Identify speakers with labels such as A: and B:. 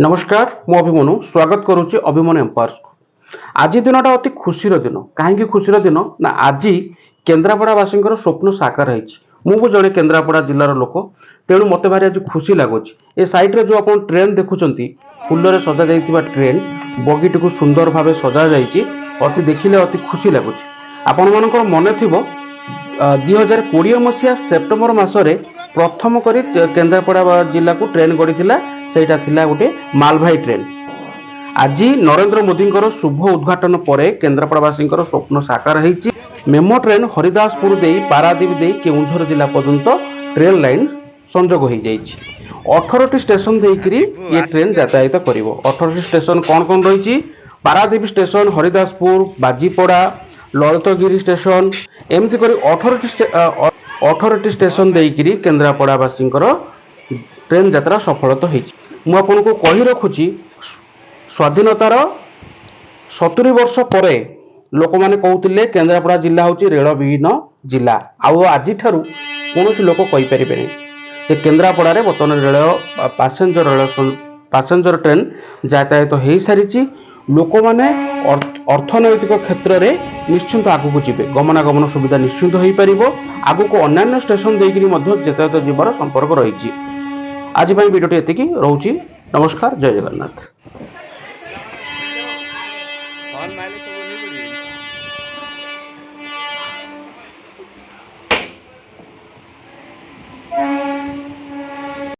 A: नमस्कार मु अभिमनु स्वागत करुच्ची अभिमनु एम्पायर्स को। आज दिनटा अति खुशीर दिन कहीं खुशीर दिन ना आज केन्द्रापड़ावासी स्वप्न साकार हो जड़े केन्द्रापड़ा जिलार लोक तेणु मत भारी आज खुशी लगुच। ए साइड्रे जो आप ट्रेन देखुं फुल सजा जा ट्रेन बगीटी को सुंदर भाव सजा अति देखिले अति खुशी लगुच। आपण मान मन थी 2020 मसीहा सेप्टेम्बर मसरे प्रथम करी केन्द्रापड़ा जिला को ट्रेन गड़ी सेटा थिला गोटे मालभाई ट्रेन। आज नरेंद्र मोदी शुभ उद्घाटन पर केन्द्रापड़ावासी स्वप्न साकार होइछि। मेमो ट्रेन हरिदासपुर दे पारादीप दे केउंझर जिला पर्यंत ट्रेन लाइन संजोग हो जाइछि। 18टी स्टेशन देकरी ये ट्रेन यातायात करिवो। 18टी स्टेशन कौन कौन रही? पारादीप स्टेशन, हरिदासपुर, बाजीपड़ा, ललितगिरी स्टेशन एमती करी 18टी स्टेशन देकरी केन्द्रापड़ावासी ट्रेन यात्रा सफलता होइछि। मु आपनको कहि रखुछि स्वाधीनतार 70 वर्ष पर लोक माने कहउतिले केन्द्रापड़ा जिला होछि रेलविहीन जिला। आउ आज ठारू कोनोसी लोक कहि परिबे नै जे केन्द्रापड़ा रे वर्तमान रेल पैसेंजर ट्रेन यातायात हो सारी। लोक माने अर्थनैतिक क्षेत्र रे निश्चिंत आगु जीवे, गमनागमन सुविधा निश्चिंत हो पारिबो। आगु को अन्य स्टेशन देकरी मध्ये यातायात जीवार संपर्क रही। आज भिडियोटी एतिकी रोची। नमस्कार, जय जगन्नाथ।